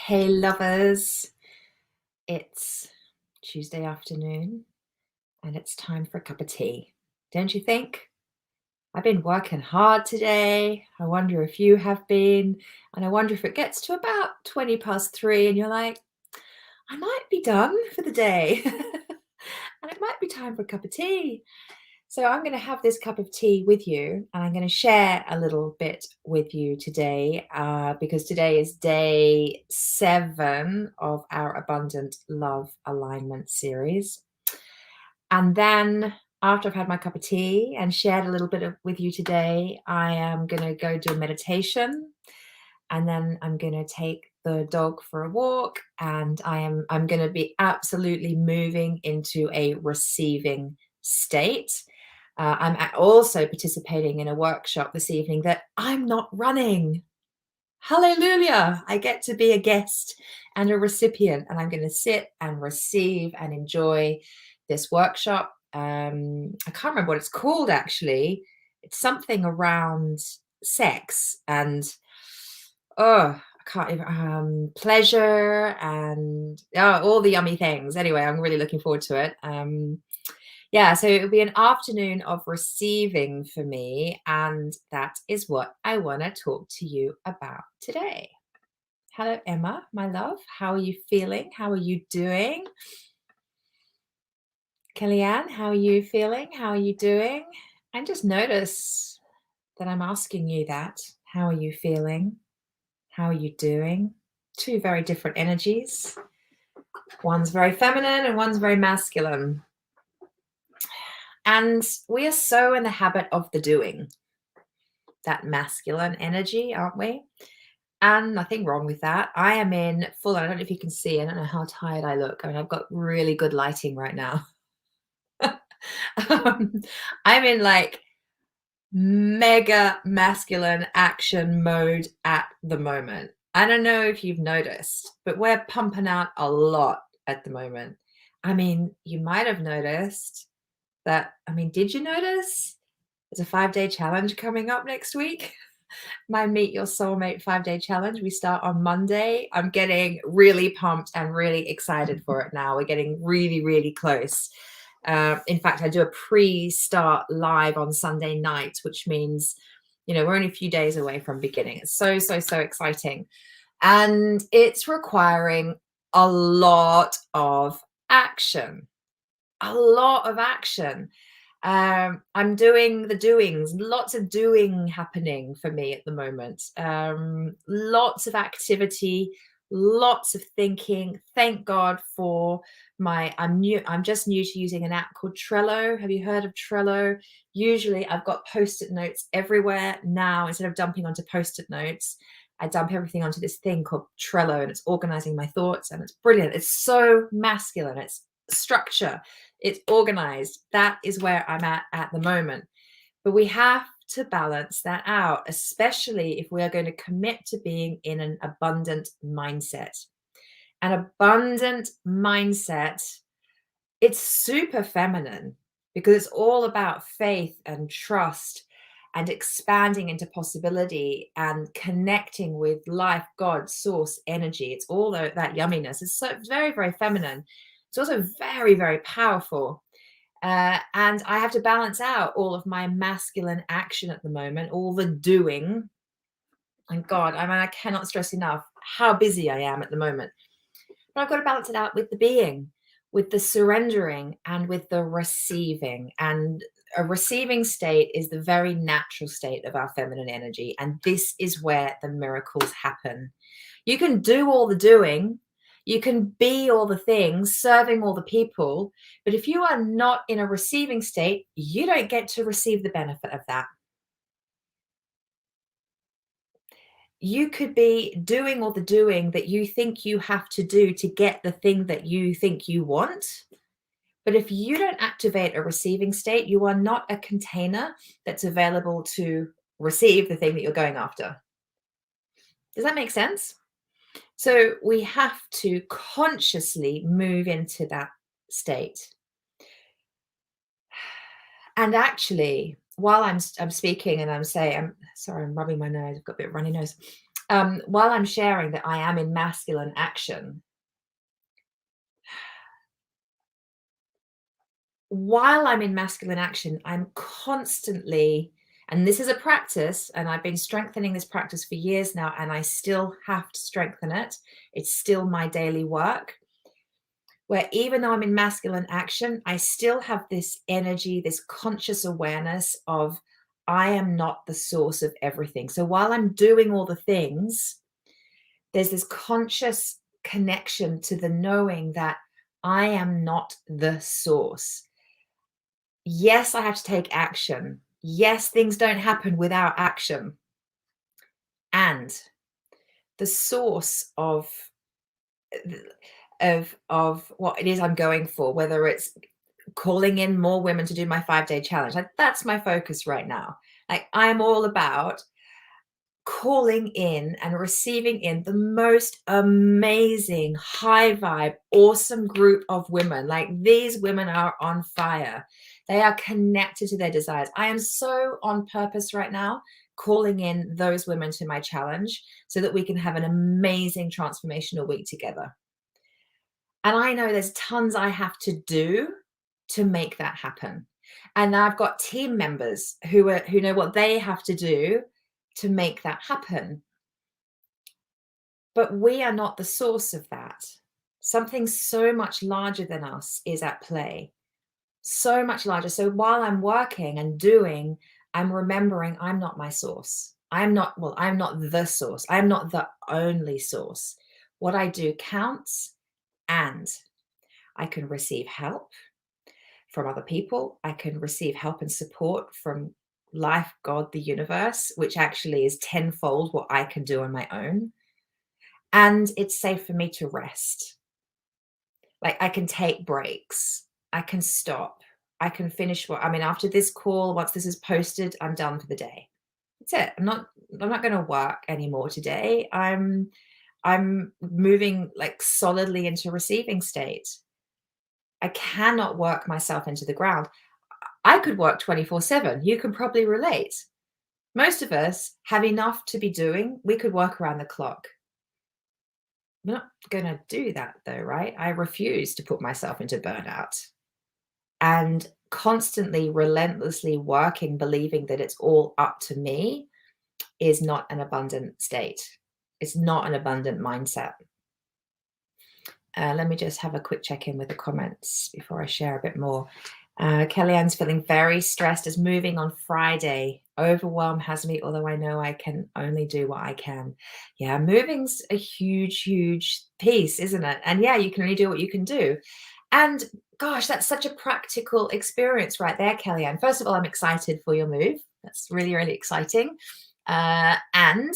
Hey, lovers. It's Tuesday afternoon and it's time for a cup of tea. Don't you think? I've been working hard today. I wonder if you have been. And I wonder if it gets to about 20 past 3 and you're like, I might be done for the day. And it might be time for a cup of tea. So I'm going to have this cup of tea with you, and I'm going to share a little bit with you today because today is day 7 of our Abundant Love Alignment series. And then after I've had my cup of tea and shared a little bit with you today, I am going to go do a meditation, and then I'm going to take the dog for a walk, and I'm going to be absolutely moving into a receiving state. I'm also participating in a workshop this evening that I'm not running. Hallelujah! I get to be a guest and a recipient, and I'm going to sit and receive and enjoy this workshop. I can't remember what it's called actually. It's something around sex and I can't even pleasure and all the yummy things. Anyway, I'm really looking forward to it. Yeah, so it'll be an afternoon of receiving for me, and that is what I want to talk to you about today. Hello, Emma, my love. How are you feeling? How are you doing? Kellyanne, how are you feeling? How are you doing? And just notice that I'm asking you that. How are you feeling? How are you doing? Two very different energies. One's very feminine and one's very masculine. And we are so in the habit of the doing, that masculine energy, aren't we? And nothing wrong with that. I am in full, I don't know if you can see, I don't know how tired I look. I mean, I've got really good lighting right now. I'm in like mega masculine action mode at the moment. I don't know if you've noticed, but we're pumping out a lot at the moment. I mean, you might have noticed that. I mean, did you notice there's a 5-day challenge coming up next week? My Meet Your Soulmate 5-day challenge. We start on Monday. I'm getting really pumped and really excited for it now. We're getting really, really close. In fact, I do a pre-start live on Sunday night, which means, we're only a few days away from beginning. It's so, so, so exciting. And it's requiring a lot of action. A lot of action. I'm doing the doings, lots of doing happening for me at the moment. Lots of activity, lots of thinking. Thank God for I'm just new to using an app called Trello. Have you heard of Trello? Usually I've got post-it notes everywhere. Now, instead of dumping onto post-it notes, I dump everything onto this thing called Trello, and it's organizing my thoughts, and it's brilliant. It's so masculine. It's structure. It's organized. That is where I'm at the moment. But we have to balance that out, especially if we are going to commit to being in an abundant mindset. An abundant mindset, it's super feminine because it's all about faith and trust and expanding into possibility and connecting with life, God, source, energy. It's all that yumminess. It's so very, very feminine. It's also very, very powerful. And I have to balance out all of my masculine action at the moment, all the doing. And God, I mean, I cannot stress enough how busy I am at the moment. But I've got to balance it out with the being, with the surrendering, and with the receiving. And a receiving state is the very natural state of our feminine energy. And this is where the miracles happen. You can do all the doing. You can be all the things, serving all the people. But if you are not in a receiving state, you don't get to receive the benefit of that. You could be doing all the doing that you think you have to do to get the thing that you think you want. But if you don't activate a receiving state, you are not a container that's available to receive the thing that you're going after. Does that make sense? So we have to consciously move into that state. And actually, while I'm speaking and I'm rubbing my nose, I've got a bit of runny nose. While I'm sharing that I am in masculine action, while I'm in masculine action, I'm constantly, and this is a practice, and I've been strengthening this practice for years now, and I still have to strengthen it. It's still my daily work, where even though I'm in masculine action, I still have this energy, this conscious awareness of I am not the source of everything. So while I'm doing all the things, there's this conscious connection to the knowing that I am not the source. Yes, I have to take action. Yes, things don't happen without action. And the source of what it is I'm going for, whether it's calling in more women to do my 5-day challenge, like that's my focus right now. Like I'm all about calling in and receiving in the most amazing, high vibe, awesome group of women. Like these women are on fire. They are connected to their desires. I am so on purpose right now, calling in those women to my challenge so that we can have an amazing transformational week together. And I know there's tons I have to do to make that happen. And I've got team members who know what they have to do to make that happen. But we are not the source of that. Something so much larger than us is at play. So much larger. So while I'm working and doing, I'm remembering I'm not my source. I'm not the source. I'm not the only source. What I do counts, and I can receive help from other people. I can receive help and support from life, God, the universe, which actually is tenfold what I can do on my own. And it's safe for me to rest. Like I can take breaks. I can stop. I can finish after this call, once this is posted, I'm done for the day. That's it. I'm not going to work anymore today. I'm moving like solidly into receiving state. I cannot work myself into the ground. I could work 24/7. You can probably relate. Most of us have enough to be doing. We could work around the clock. I'm not going to do that though, right? I refuse to put myself into burnout. And constantly, relentlessly working, believing that it's all up to me is not an abundant state. It's not an abundant mindset. Let me just have a quick check in with the comments before I share a bit more. Kellyanne's feeling very stressed, is moving on Friday. Overwhelm has me, although I know I can only do what I can. Yeah, moving's a huge, huge piece, isn't it? And yeah, you can only do what you can do. And gosh, that's such a practical experience right there, Kellyanne. First of all, I'm excited for your move. That's really, really exciting. And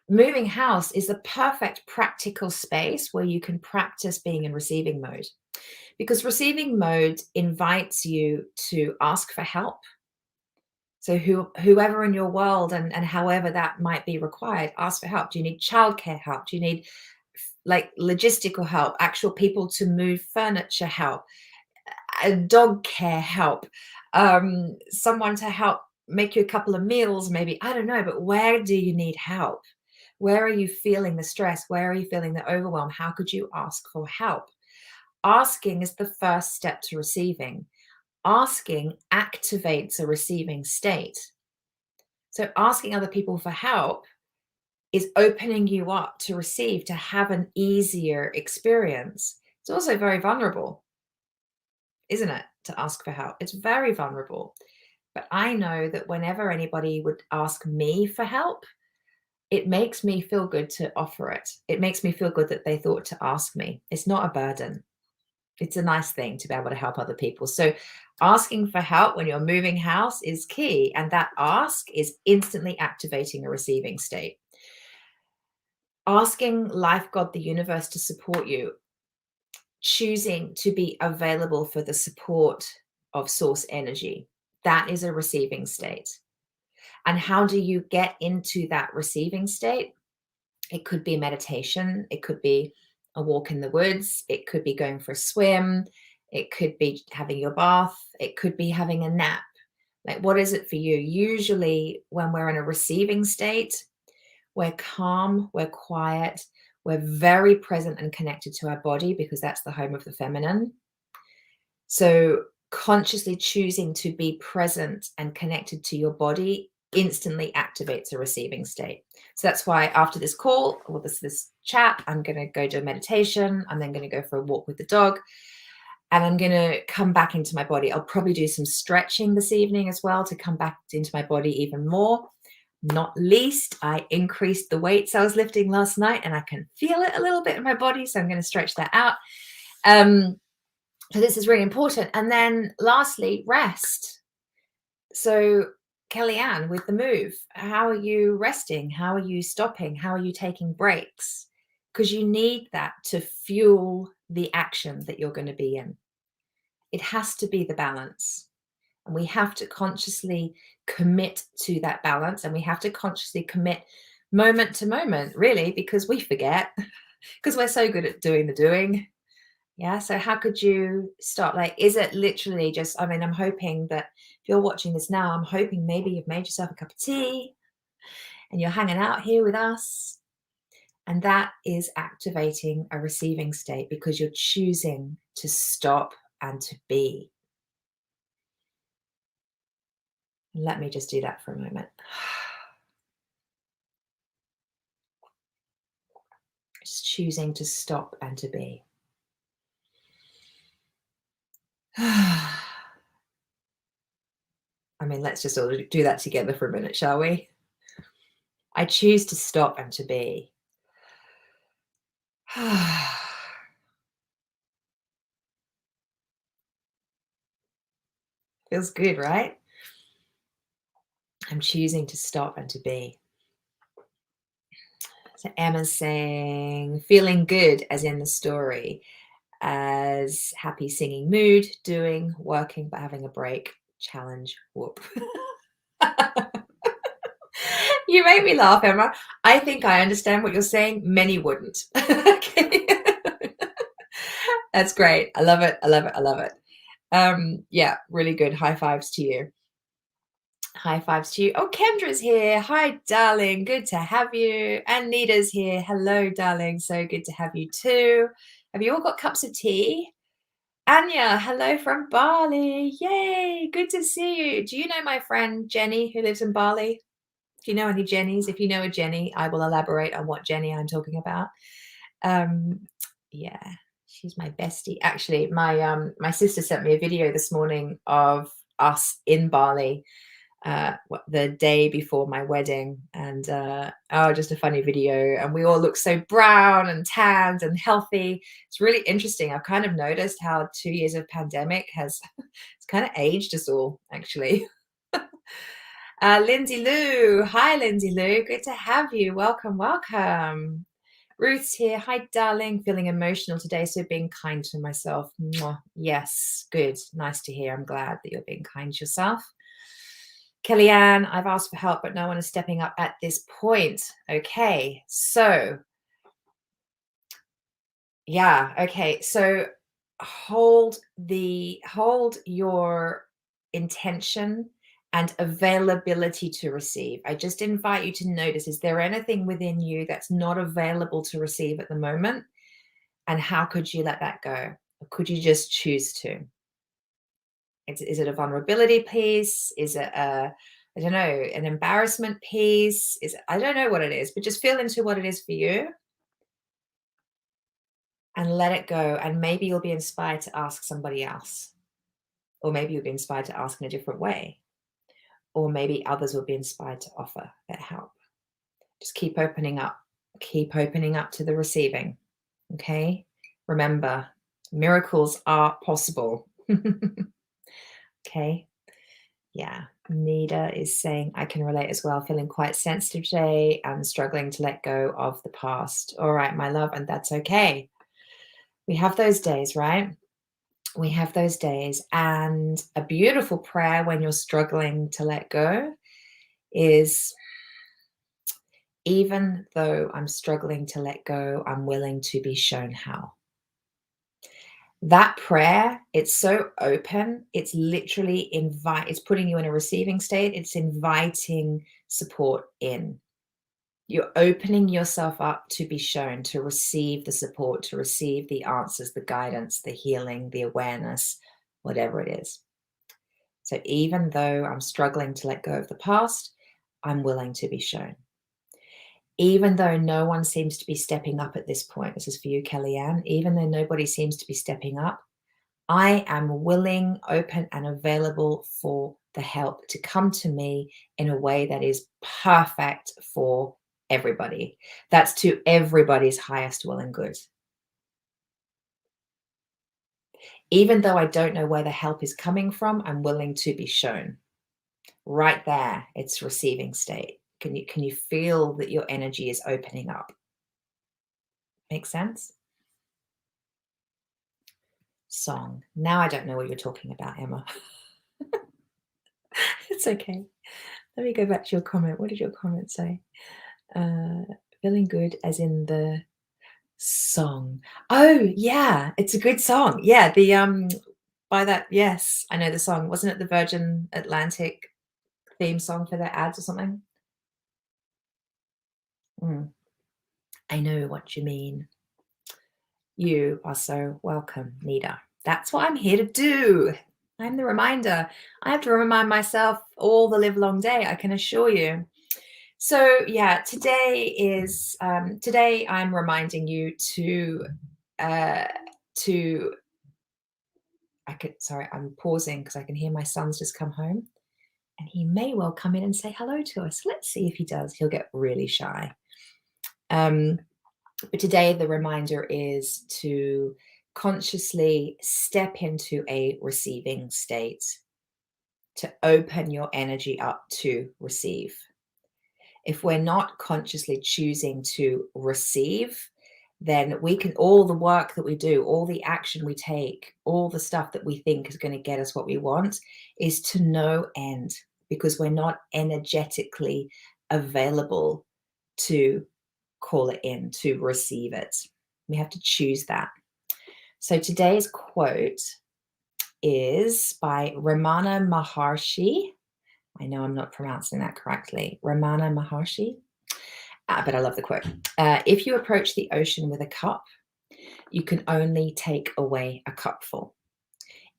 moving house is the perfect practical space where you can practice being in receiving mode, because receiving mode invites you to ask for help. So whoever in your world and however that might be required, ask for help. Do you need childcare help? Do you need like logistical help, actual people to move furniture help, dog care help, someone to help make you a couple of meals, maybe, I don't know, but where do you need help? Where are you feeling the stress? Where are you feeling the overwhelm? How could you ask for help? Asking is the first step to receiving. Asking activates a receiving state. So asking other people for help is opening you up to receive, to have an easier experience. It's also very vulnerable, isn't it, to ask for help? It's very vulnerable. But I know that whenever anybody would ask me for help, it makes me feel good to offer it. It makes me feel good that they thought to ask me. It's not a burden. It's a nice thing to be able to help other people. So asking for help when you're moving house is key. And that ask is instantly activating a receiving state. Asking life, God, the universe to support you, choosing to be available for the support of source energy, that is a receiving state. And how do you get into that receiving state? It could be meditation. It could be a walk in the woods. It could be going for a swim. It could be having your bath. It could be having a nap. Like, what is it for you? Usually when we're in a receiving state, We're calm, we're quiet, we're very present and connected to our body because that's the home of the feminine. So, consciously choosing to be present and connected to your body instantly activates a receiving state. So that's why after this call or this chat, I'm going to go do a meditation. I'm then going to go for a walk with the dog, and I'm going to come back into my body. I'll probably do some stretching this evening as well to come back into my body even more. Not least, I increased the weights I was lifting last night, and I can feel it a little bit in my body. So I'm going to stretch that out. So this is really important. And then lastly, rest. So Kellyanne, with the move, how are you resting? How are you stopping? How are you taking breaks? Because you need that to fuel the action that you're going to be in. It has to be the balance. And we have to consciously commit to that balance. And we have to consciously commit moment to moment, really, because we forget, because we're so good at doing the doing. Yeah. So how could you stop? Like, is it literally just, I mean, I'm hoping that if you're watching this now, I'm hoping maybe you've made yourself a cup of tea and you're hanging out here with us. And that is activating a receiving state because you're choosing to stop and to be. Let me just do that for a moment. Just choosing to stop and to be. I mean, let's just all do that together for a minute, shall we? I choose to stop and to be. Feels good, right? I'm choosing to stop and to be. So Emma's saying, feeling good, as in the story, as happy singing mood, doing, working, but having a break. Challenge, whoop. You make me laugh, Emma. I think I understand what you're saying. Many wouldn't. Okay. That's great. I love it. I love it. I love it. Yeah, really good. High fives to you. High fives to you. Oh, Kendra's here. Hi, darling. Good to have you. And Nita's here. Hello, darling. So good to have you too. Have you all got cups of tea? Anya, hello from Bali. Yay. Good to see you. Do you know my friend Jenny who lives in Bali? Do you know any Jennies? If you know a Jenny, I will elaborate on what Jenny I'm talking about. Yeah, she's my bestie. Actually, my sister sent me a video this morning of us in Bali the day before my wedding, and just a funny video, and we all look so brown and tanned and healthy. It's really interesting. I've kind of noticed how 2 years of pandemic has it's kind of aged us all, actually. Lindsay Lou, hi Lindsay Lou, good to have you. Welcome. Ruth's here. Hi, darling. Feeling emotional today, so being kind to myself. Mwah. Yes, good. Nice to hear. I'm glad that you're being kind to yourself. Kellyanne, I've asked for help, but no one is stepping up at this point. Okay, so yeah, okay. So hold your intention and availability to receive. I just invite you to notice, is there anything within you that's not available to receive at the moment? And how could you let that go? Or could you just choose to? Is it a vulnerability piece? Is it I don't know, an embarrassment piece? I don't know what it is, but just feel into what it is for you and let it go. And maybe you'll be inspired to ask somebody else. Or maybe you'll be inspired to ask in a different way. Or maybe others will be inspired to offer that help. Just keep opening up. Keep opening up to the receiving. Okay? Remember, miracles are possible. Okay? Yeah. Nita is saying, I can relate as well, feeling quite sensitive today and struggling to let go of the past. All right, my love, and that's okay. We have those days, right? We have those days. And a beautiful prayer when you're struggling to let go is, even though I'm struggling to let go, I'm willing to be shown how. That prayer, it's so open. It's literally it's putting you in a receiving state. It's inviting support in. You're opening yourself up to be shown, to receive the support, to receive the answers, the guidance, the healing, the awareness, whatever it is. So even though I'm struggling to let go of the past, I'm willing to be shown. Even though no one seems to be stepping up at this point, this is for you, Kellyanne, even though nobody seems to be stepping up, I am willing, open, and available for the help to come to me in a way that is perfect for everybody. That's to everybody's highest will and good. Even though I don't know where the help is coming from, I'm willing to be shown. Right there, it's receiving state. Can you feel that your energy is opening up? Make sense? Song. Now I don't know what you're talking about, Emma. It's okay. Let me go back to your comment. What did your comment say? Feeling good as in the song. Oh, yeah, it's a good song. Yeah, by that, yes, I know the song. Wasn't it the Virgin Atlantic theme song for their ads or something? I know what you mean. You are so welcome, Nita. That's what I'm here to do. I'm the reminder. I have to remind myself all the live long day, I can assure you. So yeah, today I'm reminding you to sorry, I'm pausing because I can hear my son's just come home and he may well come in and say hello to us. Let's see if he does. He'll get really shy. But today the reminder is to consciously step into a receiving state, to open your energy up to receive. If we're not consciously choosing to receive, then we can, all the work that we do, all the action we take, all the stuff that we think is going to get us what we want is to no end, because we're not energetically available to call it in, to receive it. We have to choose that. So today's quote is by Ramana Maharshi. I know I'm not pronouncing that correctly. Ramana Maharshi. But I love the quote. If you approach the ocean with a cup, you can only take away a cupful.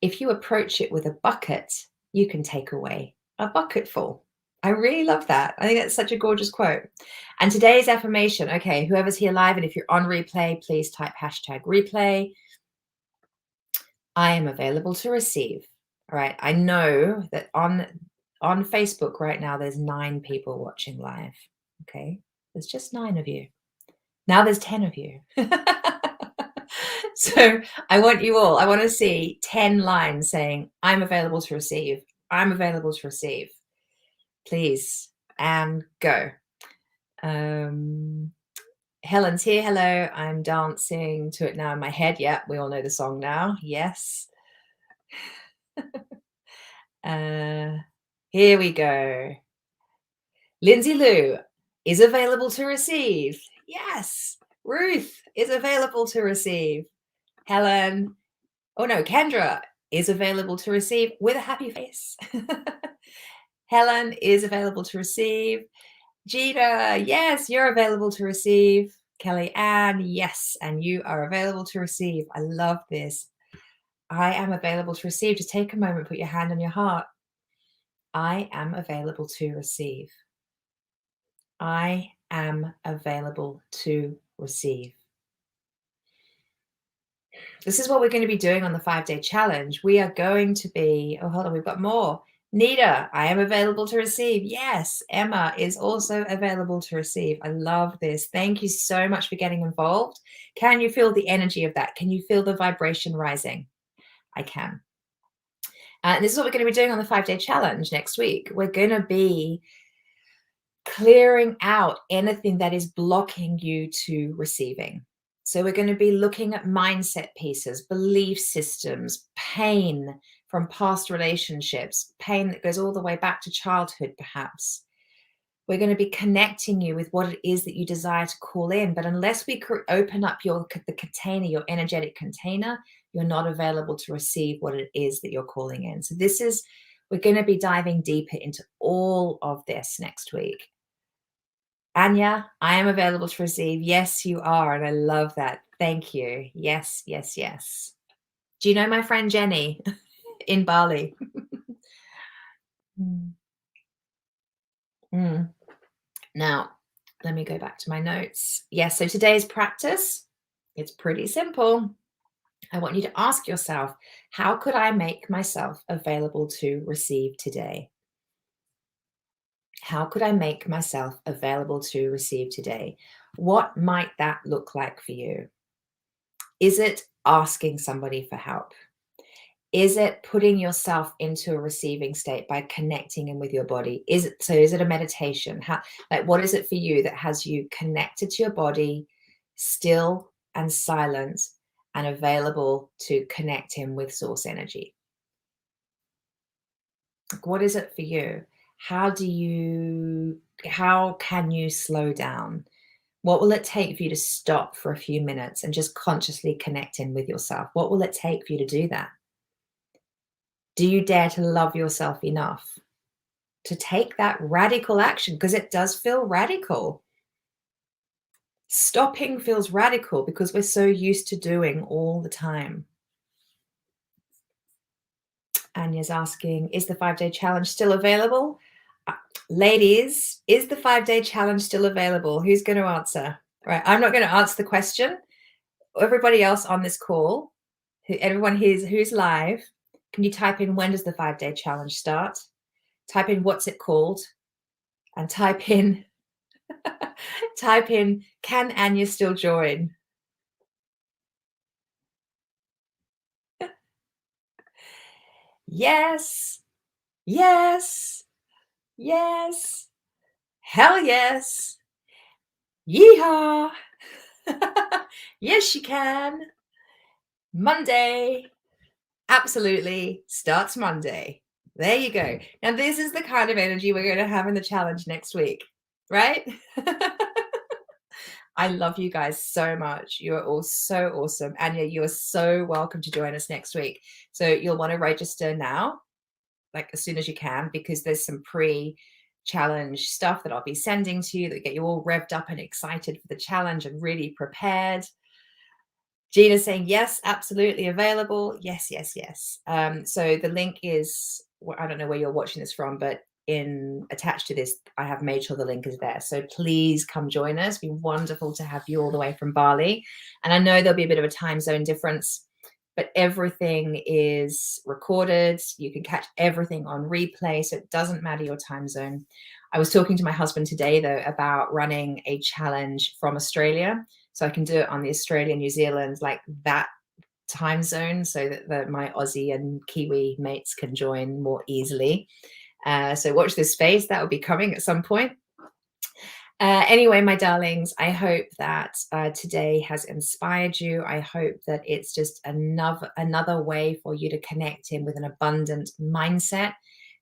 If you approach it with a bucket, you can take away a bucketful. I really love that. I think that's such a gorgeous quote. And today's affirmation, okay, whoever's here live, and if you're on replay, please type #replay. I am available to receive. All right. I know that on Facebook right now, there's 9 people watching live. Okay. There's just 9 of you. Now there's 10 of you. So I want to see 10 lines saying, I'm available to receive. I'm available to receive. Please. And go. Helen's here. Hello. I'm dancing to it now in my head. Yeah, we all know the song now. Yes. Here we go. Lindsay Lou is available to receive. Yes. Ruth is available to receive. Helen, oh no, Kendra is available to receive with a happy face. Helen is available to receive. Gita, yes, you're available to receive. Kelly Ann, yes, and you are available to receive. I love this. I am available to receive. Just take a moment, put your hand on your heart. I am available to receive. I am available to receive. This is what we're going to be doing on the 5-day challenge. We are going to be, oh, hold on, we've got more. Nita, I am available to receive. Yes, Emma is also available to receive. I love this. Thank you so much for getting involved. Can you feel the energy of that? Can you feel the vibration rising? I can. And this is what we're going to be doing on the 5-day challenge next week. We're going to be clearing out anything that is blocking you to receiving. So we're going to be looking at mindset pieces, belief systems, pain from past relationships, pain that goes all the way back to childhood, perhaps. We're going to be connecting you with what it is that you desire to call in. But unless we open up the container, your energetic container, you're not available to receive what it is that you're calling in. So we're going to be diving deeper into all of this next week. Anya, I am available to receive. Yes, you are. And I love that. Thank you. Yes, yes, yes. Do you know my friend Jenny in Bali? Mm. Mm. Now, let me go back to my notes. Yes, so today's practice, it's pretty simple. I want you to ask yourself, how could I make myself available to receive today? How could I make myself available to receive today? What might that look like for you? Is it asking somebody for help? Is it putting yourself into a receiving state by connecting in with your body? Is it a meditation? What is it for you that has you connected to your body, still and silent and available to connect in with source energy? Like, what is it for you? How can you slow down? What will it take for you to stop for a few minutes and just consciously connect in with yourself? What will it take for you to do that? Do you dare to love yourself enough to take that radical action? Because it does feel radical. Stopping feels radical because we're so used to doing all the time. Anya's asking, is the 5-day challenge still available? Ladies, is the 5-day challenge still available? Who's going to answer? Right, I'm not going to answer the question. Everybody else on this call, everyone who's live, can you type in, when does the 5-day challenge start? Type in, what's it called? And type in, can Anya still join? Yes, yes, yes, hell yes, yeehaw. Yes, she can. Monday, absolutely, starts Monday. There you go. Now, this is the kind of energy we're going to have in the challenge next week, right? I love you guys so much. You are all so awesome. Anya, you are so welcome to join us next week. So you'll want to register now, like as soon as you can, because there's some pre-challenge stuff that I'll be sending to you that get you all revved up and excited for the challenge and really prepared. Gina saying, yes, absolutely available. Yes, yes, yes. So the link is, I don't know where you're watching this from, but attached to this, I have made sure the link is there. So please come join us. It'd be wonderful to have you all the way from Bali. And I know there'll be a bit of a time zone difference, but everything is recorded. You can catch everything on replay, so it doesn't matter your time zone. I was talking to my husband today, though, about running a challenge from Australia. So I can do it on the Australia, New Zealand, like that time zone, so that my Aussie and Kiwi mates can join more easily. So watch this space. That will be coming at some point. Anyway, my darlings, I hope that today has inspired you. I hope that it's just another way for you to connect in with an abundant mindset.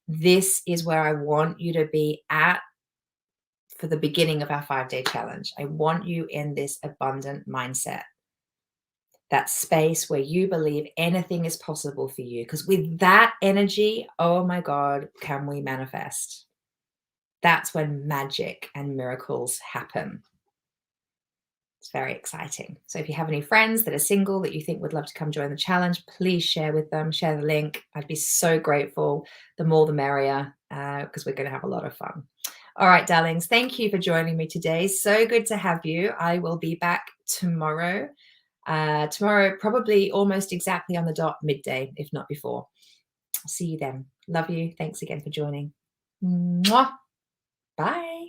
This is where I want you to be at for the beginning of our 5-day challenge. I want you in this abundant mindset, that space where you believe anything is possible for you. Because with that energy, oh my God, can we manifest? That's when magic and miracles happen. It's very exciting. So if you have any friends that are single that you think would love to come join the challenge, please share with them, share the link. I'd be so grateful. The more the merrier, because we're going to have a lot of fun. All right, darlings, thank you for joining me today. So good to have you. I will be back tomorrow. Tomorrow, probably almost exactly on the dot, midday, if not before. I'll see you then. Love you. Thanks again for joining. Mwah. Bye.